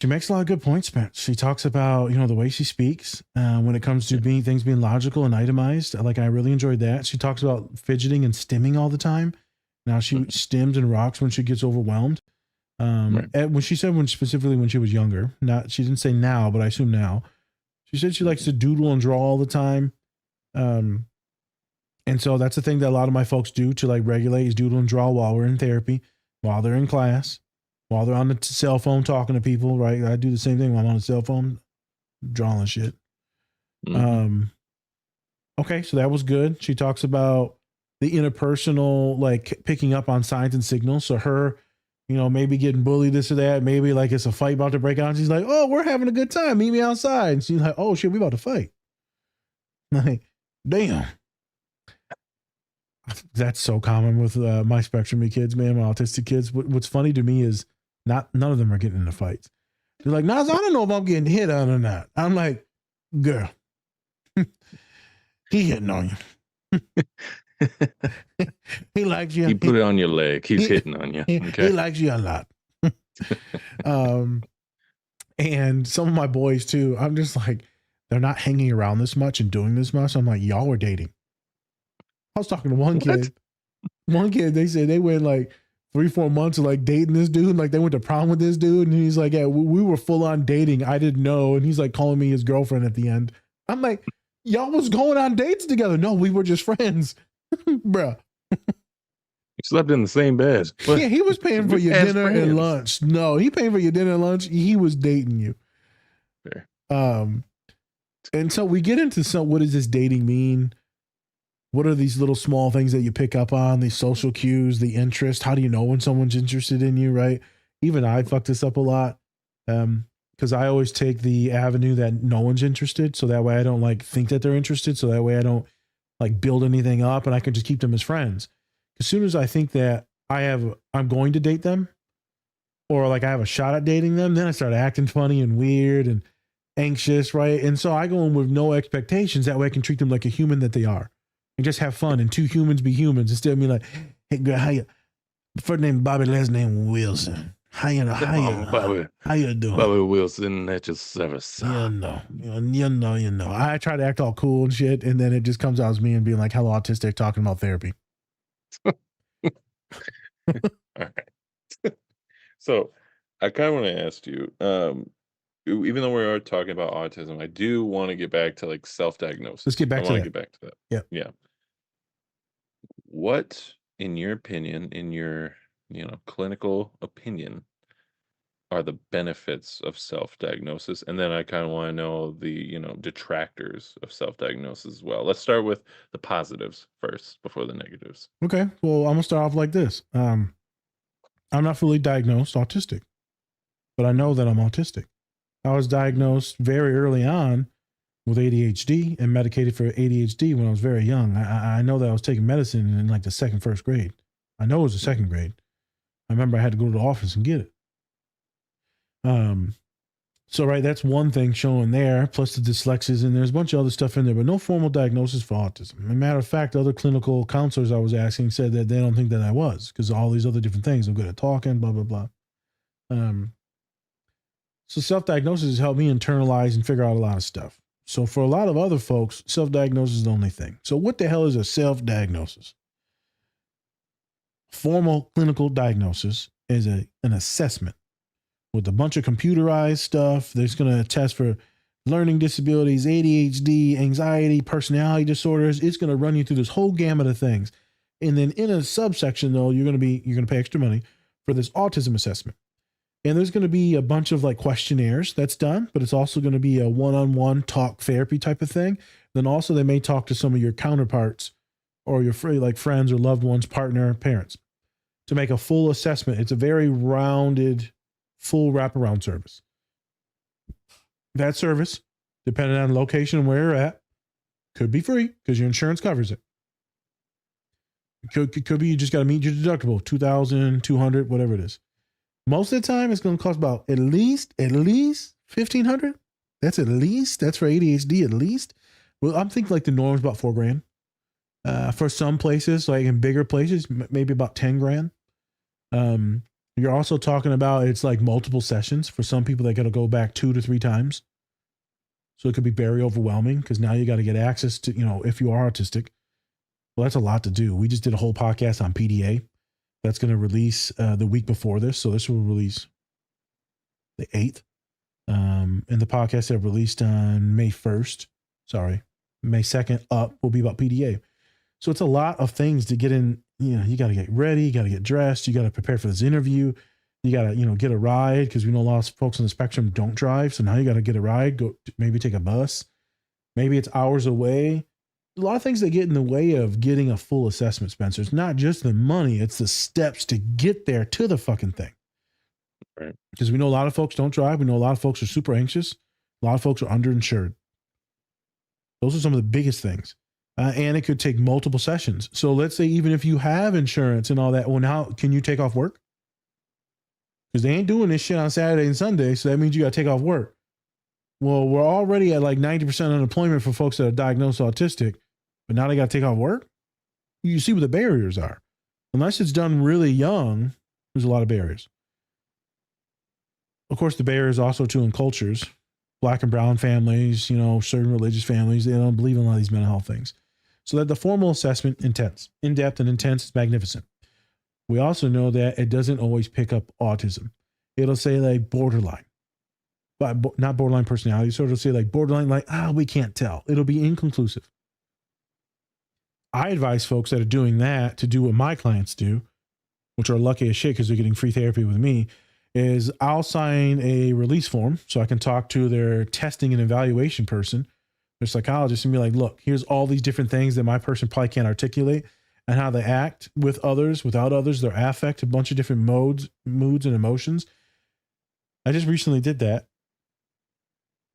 She makes a lot of good points, Spence. She talks about, the way she speaks when it comes to being logical and itemized. Like, I really enjoyed that. She talks about fidgeting and stimming all the time. Now she stims and rocks when she gets overwhelmed. And when she said specifically when she was younger, she didn't say now, but I assume now. She said she likes to doodle and draw all the time. And so that's the thing that a lot of my folks do to like regulate is doodle and draw while we're in therapy, while they're in class, while they're on the cell phone talking to people, right? I do the same thing when I'm on the cell phone, drawing shit. Okay, so that was good. She talks about the interpersonal, like picking up on signs and signals. So her, maybe getting bullied, this or that. Maybe like it's a fight about to break out. She's like, oh, we're having a good time. Meet me outside. And she's like, oh shit, we about to fight. Like, damn. That's so common with my spectrum kids, man, my autistic kids. What's funny to me is none of them are getting into fights. They're like, Nas, I don't know if I'm getting hit on or not. I'm like, girl, he hitting on you. He likes you. He put it on your leg. He's hitting on you. Okay. He likes you a lot. And some of my boys too, I'm just like, they're not hanging around this much and doing this much. I'm like, y'all were dating. I was talking to one kid. They said they went like 3-4 months of like dating this dude. Like they went to prom with this dude. And he's like, yeah, we were full on dating. I didn't know. And he's like calling me his girlfriend at the end. I'm like, y'all was going on dates together. No, we were just friends. Bruh. You slept in the same bed. Yeah, he was paying for your dinner and lunch. No, he paying for your dinner and lunch. He was dating you. Fair. And so we get into what does this dating mean? What are these little small things that you pick up on? These social cues, the interest. How do you know when someone's interested in you, right? Even I fuck this up a lot. Because I always take the avenue that no one's interested. So that way I don't like think that they're interested. So that way I don't like build anything up and I can just keep them as friends. As soon as I think that I'm going to date them or like I have a shot at dating them, then I start acting funny and weird and anxious, right? And so I go in with no expectations. That way I can treat them like a human that they are and just have fun and two humans be humans instead of me like, hey girl, how you? First name Bobby, last name Wilson. How you doing? Bobby Wilson at your service. You know. I try to act all cool and shit, and then it just comes out as me and being like, hello, autistic, talking about therapy. All right. So I kind of want to ask you, even though we are talking about autism, I do want to get back to like self-diagnosis. Let's get back to that. Get back to that. Yeah. What, in your opinion, in your clinical opinion, are the benefits of self-diagnosis? And then I kind of want to know the, detractors of self-diagnosis as well. Let's start with the positives first before the negatives. Okay. Well, I'm gonna start off like this. I'm not fully diagnosed autistic, but I know that I'm autistic. I was diagnosed very early on with ADHD and medicated for ADHD when I was very young. I know that I was taking medicine in like the first grade. I know it was the second grade. I remember I had to go to the office and get it. So right, that's one thing showing there, plus the dyslexias, and there's a bunch of other stuff in there, but no formal diagnosis for autism. As a matter of fact, other clinical counselors I was asking said that they don't think that I was, because all these other different things. I'm good at talking, blah, blah, blah. So self-diagnosis has helped me internalize and figure out a lot of stuff. So for a lot of other folks, self-diagnosis is the only thing. So what the hell is a self-diagnosis? Formal clinical diagnosis is an assessment with a bunch of computerized stuff that's going to test for learning disabilities, ADHD, anxiety, personality disorders. It's going to run you through this whole gamut of things. And then in a subsection, though, you're going to pay extra money for this autism assessment. And there's going to be a bunch of like questionnaires that's done, but it's also going to be a one-on-one talk therapy type of thing. Then also they may talk to some of your counterparts or your like friends or loved ones, partner, parents to make a full assessment. It's a very rounded, full wraparound service. That service, depending on the location and where you're at, could be free because your insurance covers it. It could be you just got to meet your deductible, $2,000, $200, whatever it is. Most of the time, it's going to cost about at least $1,500. That's at least. That's for ADHD at least. Well, I'm thinking like the norm is about $4,000. For some places, like in bigger places, maybe about $10,000. You're also talking about it's like multiple sessions for some people that got to go back 2 to 3 times. So it could be very overwhelming because now you got to get access to, if you are autistic. Well, that's a lot to do. We just did a whole podcast on PDA that's going to release the week before this. So this will release the 8th. And the podcast that released on May 1st, May 2nd up will be about PDA. So it's a lot of things to get in. You got to get ready. You got to get dressed. You got to prepare for this interview. You got to, get a ride because we know a lot of folks on the spectrum don't drive. So now you got to get a ride, go maybe take a bus. Maybe it's hours away. A lot of things that get in the way of getting a full assessment, Spencer. It's not just the money. It's the steps to get there to the fucking thing. Right. Because we know a lot of folks don't drive. We know a lot of folks are super anxious. A lot of folks are underinsured. Those are some of the biggest things. And it could take multiple sessions. So let's say even if you have insurance and all that, well, now can you take off work? Because they ain't doing this shit on Saturday and Sunday. So that means you got to take off work. Well, we're already at like 90% unemployment for folks that are diagnosed autistic, but now they got to take off work. You see what the barriers are. Unless it's done really young, there's a lot of barriers. Of course, the barriers also too in cultures, Black and brown families, certain religious families, they don't believe in a lot of these mental health things. So that the formal assessment, intense, in-depth and intense, is magnificent. We also know that it doesn't always pick up autism. It'll say like borderline, but not borderline personality. So it'll say like borderline, like, we can't tell. It'll be inconclusive. I advise folks that are doing that to do what my clients do, which are lucky as shit because they're getting free therapy with me, is I'll sign a release form so I can talk to their testing and evaluation person, their psychologist, and be like, look, here's all these different things that my person probably can't articulate and how they act with others, without others, their affect, a bunch of different moods and emotions. I just recently did that.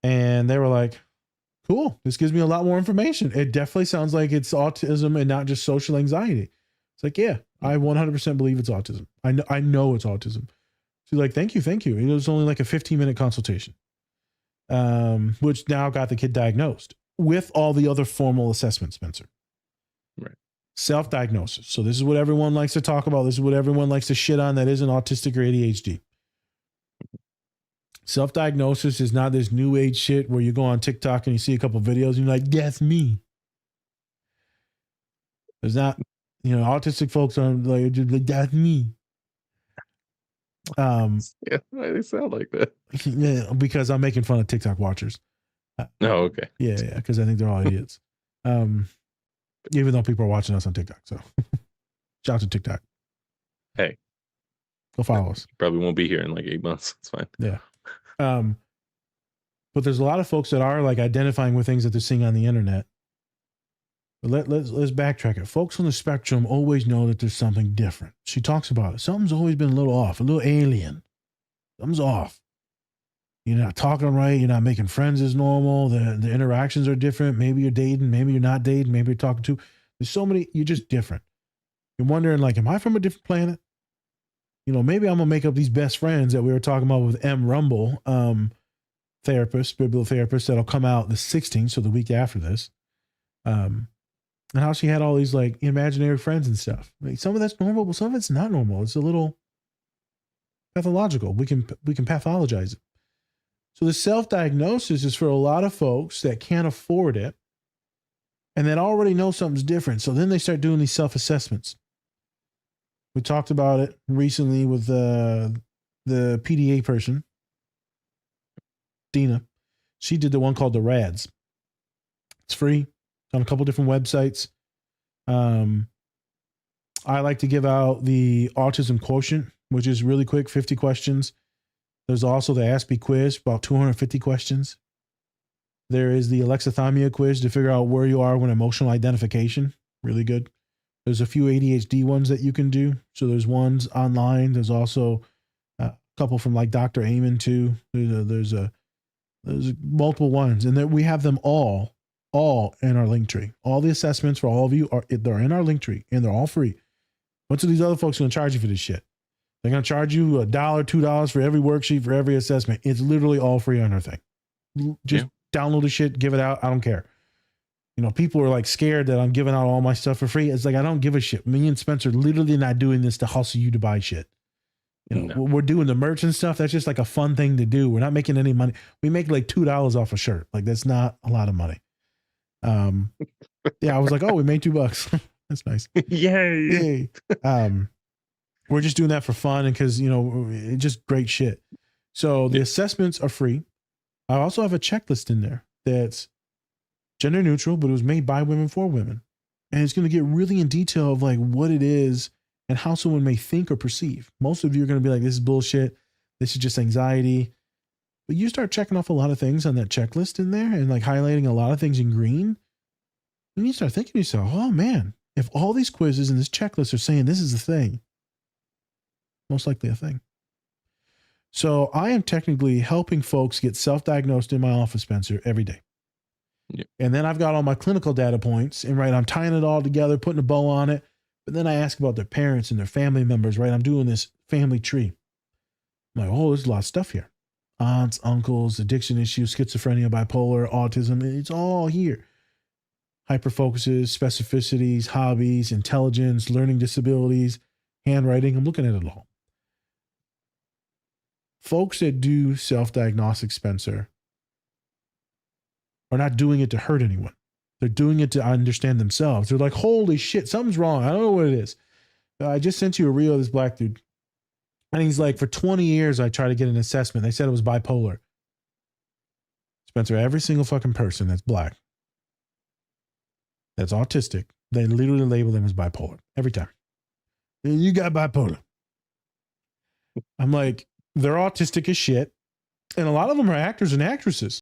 And they were like, cool, this gives me a lot more information. It definitely sounds like it's autism and not just social anxiety. It's like, yeah, I 100% believe it's autism. I know it's autism. She's like, thank you. It was only like a 15-minute consultation, which now got the kid diagnosed with all the other formal assessments, Spencer. Right. Self-diagnosis. So this is what everyone likes to talk about. This is what everyone likes to shit on that isn't autistic or ADHD. Self-diagnosis is not this new age shit where you go on TikTok and you see a couple videos and you're like, that's me. There's not, autistic folks are like, that's me. Yeah, why they sound like that? Yeah, because I'm making fun of TikTok watchers. Oh, okay. Yeah, because I think they're all idiots. Even though people are watching us on TikTok. So shout out to TikTok. Hey. Go follow us. Probably won't be here in like 8 months. It's fine. Yeah. But there's a lot of folks that are like identifying with things that they're seeing on the internet. But let's backtrack it. Folks on the spectrum always know that there's something different. She talks about it. Something's always been a little off, a little alien. Something's off. You're not talking right. You're not making friends as normal. The interactions are different. Maybe you're dating. Maybe you're not dating. Maybe you're talking to. There's so many. You're just different. You're wondering, like, am I from a different planet? Maybe I'm going to make up these best friends that we were talking about with M. Rumble, biblical therapist, that'll come out the 16th, so the week after this. And how she had all these like imaginary friends and stuff. Like, some of that's normal, but some of it's not normal. It's a little pathological. We can pathologize it. So the self-diagnosis is for a lot of folks that can't afford it and that already know something's different. So then they start doing these self-assessments. We talked about it recently with the PDA person, Dina. She did the one called the RADS. It's free. It's on a couple different websites. I like to give out the autism quotient, which is really quick, 50 questions. There's also the Ask Me quiz, about 250 questions. There is the Alexithymia quiz to figure out where you are when emotional identification. Really good. There's a few ADHD ones that you can do. So there's ones online. There's also a couple from like Dr. Amen too. There's multiple ones, and we have them all in our link tree. All the assessments for all of you they're in our link tree, and they're all free. What's these other folks going to charge you for this shit? They're going to charge you $1, $2 for every worksheet, for every assessment. It's literally all free on our thing. Just download the shit, give it out. I don't care. People are like scared that I'm giving out all my stuff for free. It's like, I don't give a shit. Me and Spencer literally not doing this to hustle you to buy shit. You know, No. we're doing the merch and stuff. That's just like a fun thing to do. We're not making any money. We make like $2 off a shirt. Like that's not a lot of money. Yeah, I was like, oh, we made $2. That's nice. Yay. Yay. We're just doing that for fun and because it's just great shit. So the assessments are free. I also have a checklist in there that's gender neutral, but it was made by women for women. And it's going to get really in detail of like what it is and how someone may think or perceive. Most of you are going to be like, this is bullshit. This is just anxiety. But you start checking off a lot of things on that checklist in there and like highlighting a lot of things in green. And you start thinking to yourself, oh man, if all these quizzes and this checklist are saying this is the thing, most likely a thing. So I am technically helping folks get self-diagnosed in my office, Spencer, every day. Yep. And then I've got all my clinical data points and I'm tying it all together, putting a bow on it. But then I ask about their parents and their family members, right? I'm doing this family tree. I'm like, oh, there's a lot of stuff here. Aunts, uncles, addiction issues, schizophrenia, bipolar, autism. It's all here. Hyperfocuses, specificities, hobbies, intelligence, learning disabilities, handwriting. I'm looking at it all. Folks that do self-diagnostics, Spencer, are not doing it to hurt anyone. They're doing it to understand themselves. They're like, holy shit, something's wrong. I don't know what it is. I just sent you a reel of this black dude. And he's like, for 20 years, I tried to get an assessment. They said it was bipolar. Spencer, every single fucking person that's black, that's autistic, they literally label them as bipolar every time. You got bipolar. I'm like, they're autistic as shit. And a lot of them are actors and actresses.